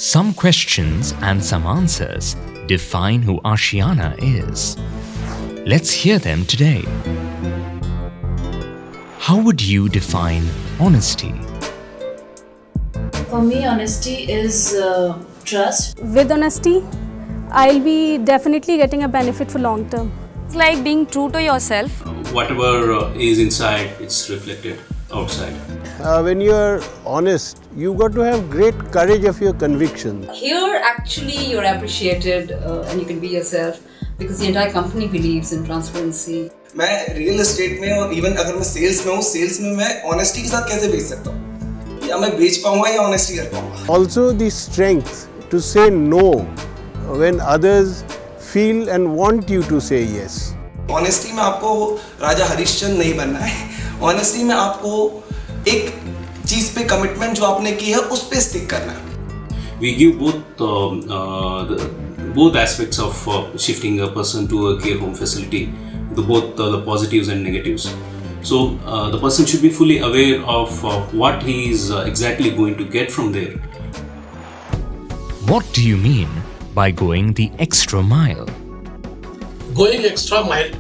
Some questions and some answers define who Ashiana is. Let's hear them today. How would you define honesty? For me, honesty is trust. With honesty, I'll be definitely getting a benefit for long term. It's like being true to yourself. Whatever is inside, it's reflected outside. When you are honest, you got to have great courage of your conviction. Here, actually, you're appreciated and you can be yourself because the entire company believes in transparency. मैं real estate में और even अगर मैं sales में हूँ, sales में मैं honesty के साथ कैसे बेच सकता हूँ? या मैं बेच पाऊँगा या ऑनेस्टी कर पाऊँगा? Also the strength to say no when others feel and want you to say yes. Honesty में आपको राजा हरिश्चंद्र नहीं बनना है. ऑनेस्टी में आपको एक चीज पे कमिटमेंट जो आपने की है उस पे स्टिक करना है. We give both aspects of shifting a person to a care home facility, both the positives and negatives. So the person should be fully aware of what he is exactly going to get from there. What do you mean by going the extra mile? Going extra mile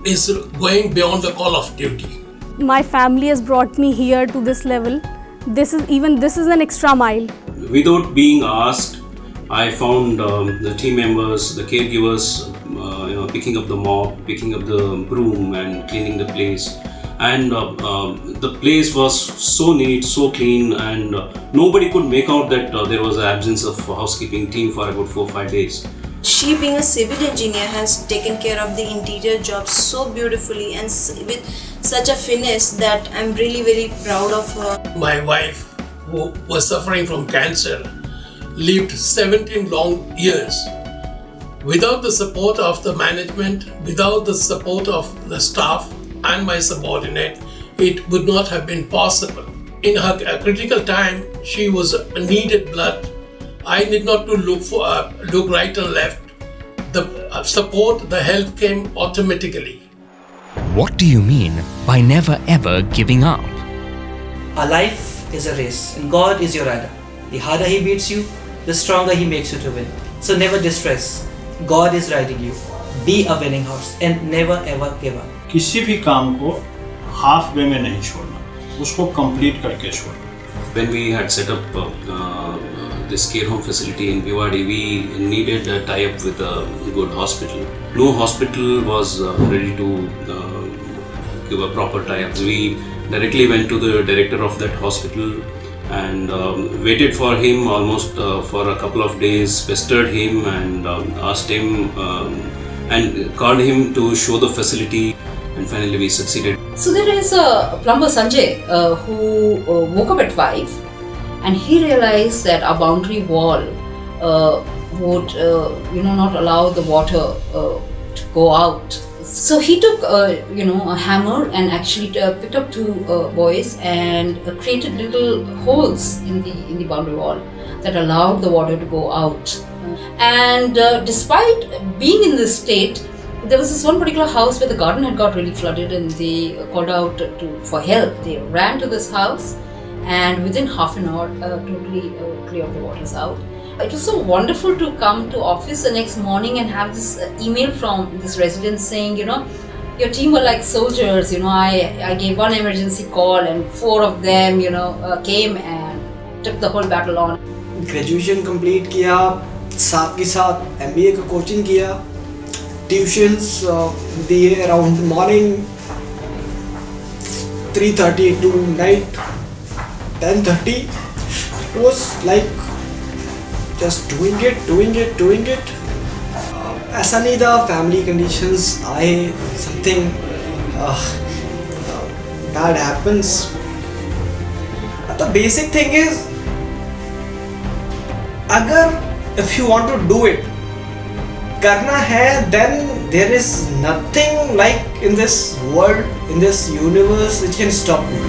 is going beyond the call of duty. My family has brought me here to this level. This is an extra mile. Without being asked, I found the team members, the caregivers, picking up the mop, picking up the broom and cleaning the place. And the place was so neat, so clean, and nobody could make out that there was an absence of housekeeping team for about 4 or 5 days. She, being a civil engineer, has taken care of the interior job so beautifully and with such a finesse that I'm really very proud of her. My wife, who was suffering from cancer, lived 17 long years. Without the support of the management, without the support of the staff and my subordinate, it would not have been possible. In her critical time, she needed blood. I need not to look right and left. The support, the help came automatically. What do you mean by never ever giving up? Our life is a race and God is your rider. The harder He beats you, the stronger He makes you to win. So never distress. God is riding you. Be a winning horse and never ever give up. किसी भी काम को half way में नहीं छोड़ना, उसको complete करके छोड़ना. When we had set up this care home facility in Bhiwadi, we needed a tie-up with a good hospital. No hospital was ready to give a proper tie-up. We directly went to the director of that hospital and waited for him almost for a couple of days, pestered him and asked him and called him to show the facility, and finally we succeeded. So there is a plumber Sanjay who woke up at 5 and he realized that our boundary wall would not allow the water to go out. So he took a hammer and actually picked up 2 boys and created little holes in the boundary wall that allowed the water to go out. And despite being in this state, there was this one particular house where the garden had got really flooded and they called out for help. They ran to this house and within half an hour totally cleared the waters out. It was so wonderful to come to office the next morning and have this email from this resident saying, your team were like soldiers, I gave one emergency call and 4 of them, came and took the whole battle on. Graduation complete किया, साथ के साथ MBA का coaching किया, tuitions दिए around morning 3:30 to night 10:30. It was like just doing it. ऐसा नहीं था, family conditions आए, something bad happens. The basic thing is, if you want to do it, करना है, then there is nothing like in this world, in this universe which can stop you.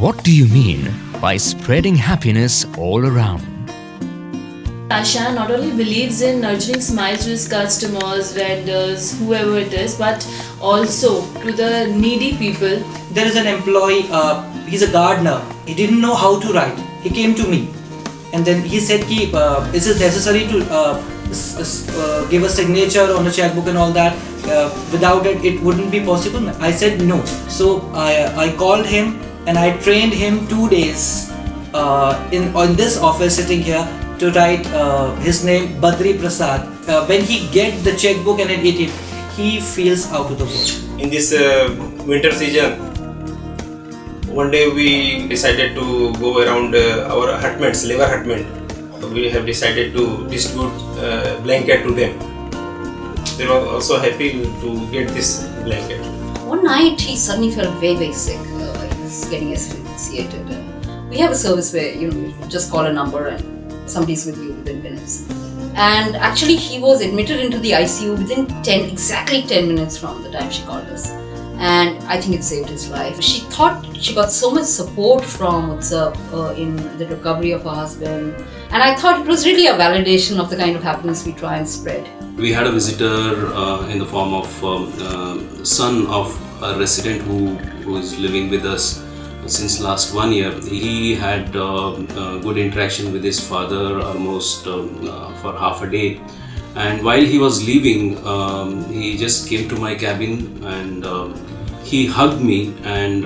What do you mean by spreading happiness all around? Ashiana not only believes in nurturing smiles to his customers, vendors, whoever it is, but also to the needy people. There is an employee, he's a gardener. He didn't know how to write. He came to me. And then he said, is it necessary to give a signature on a checkbook and all that? Without it wouldn't be possible. I said no. So I called him and I trained him 2 days on this office sitting here to write his name Badri Prasad. When he get the checkbook and an 18, he feels out of the world. In this winter season, one day we decided to go around our hutmates, labor hutmen. We have decided to distribute blanket to them. They were also happy to get this blanket. One night he suddenly felt very sick. He was getting asphyxiated. We have a service where you just call a number and somebody's with you within minutes. And actually he was admitted into the ICU within exactly 10 minutes from the time she called us. And I think it saved his life. She thought she got so much support from Utsav in the recovery of her husband. And I thought it was really a validation of the kind of happiness we try and spread. We had a visitor in the form of son of a resident who is living with us since last 1 year. He had good interaction with his father almost for half a day. And while he was leaving, he just came to my cabin and he hugged me, and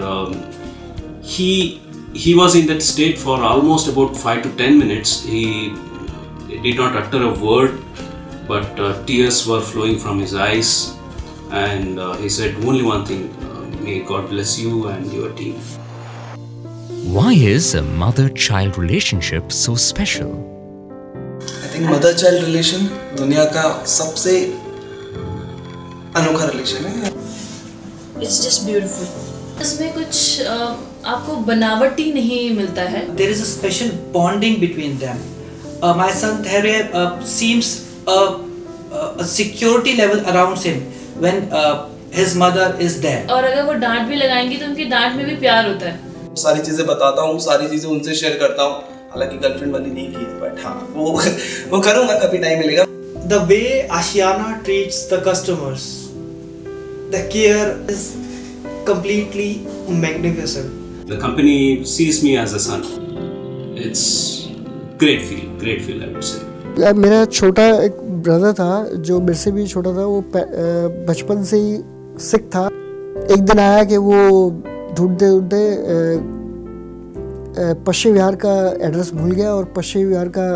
he was in that state for almost about 5 to 10 minutes. He did not utter a word, but tears were flowing from his eyes, and he said only one thing: may God bless you and your team. Why is a mother-child relationship so special? I think mother-child relation दुनिया का सबसे अनोखा relation है. It's just beautiful. इसमें कुछ आपको बनावटी नहीं मिलता है. There is a special bonding between them. My son Dhairy seems a security level around him when his mother is there. और अगर वो डांट भी लगाएंगी तो उनकी डांट में भी प्यार होता है. सारी चीजें बताता हूँ, सारी चीजें उनसे शेयर करता हूँ. हालांकि गर्लफ्रेंड वाली नहीं की, बट हाँ वो करूँगा, कभी टाइम मिलेगा. The way Ashiana treats the customers, the care is completely magnificent. The company sees me as a son. It's great feel I would say. मेरा छोटा एक ब्रदर था जो मेरे से भी छोटा था. वो बचपन से ही सिक था. एक दिन आया कि वो ढूंढते पश्चिम विहार का एड्रेस भूल गया और पश्चिम विहार का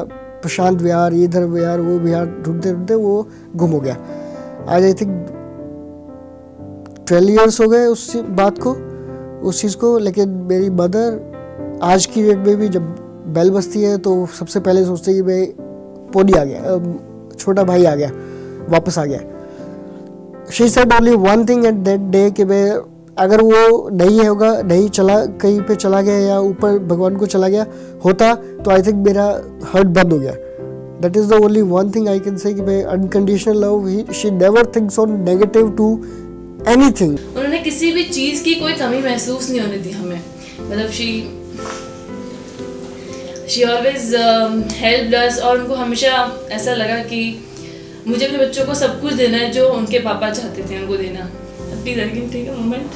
प्रशांत विहार, इधर विहार, वो विहार ढूंढते वो गुम हो गया. आज आई थिंक 12 इयर्स हो गए उस बात को, उस चीज़ को. लेकिन मेरी मदर आज की डेट में भी जब बेल बजती है तो सबसे पहले सोचते कि भाई पोनी आ गया, छोटा भाई आ गया, वापस आ गया. She said only one thing at that day कि भाई अगर वो नहीं होगा, नहीं चला, कहीं पे चला गया या ऊपर भगवान को चला गया होता तो आई थिंक मेरा हर्ट बंद हो गया. That is the only one thing I can say कि भाई unconditional love, she never thinks on negative to anything. उन्होंने किसी भी चीज़ की कोई कमी महसूस नहीं होने दी हमें. मतलब शी ऑलवेज हेल्प्ड अस. और उनको हमेशा ऐसा लगा कि मुझे अपने बच्चों को सब कुछ देना है जो उनके पापा चाहते थे उनको देना. Please I can take a moment.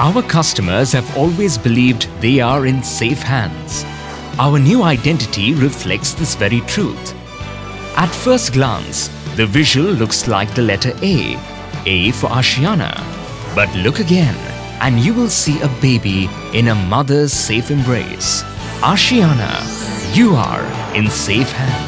Our customers have always believed they are in safe hands. Our new identity reflects this very truth. At first glance, the visual looks like the letter A for Ashiana. But look again, and you will see a baby in a mother's safe embrace. Ashiana, you are in safe hands.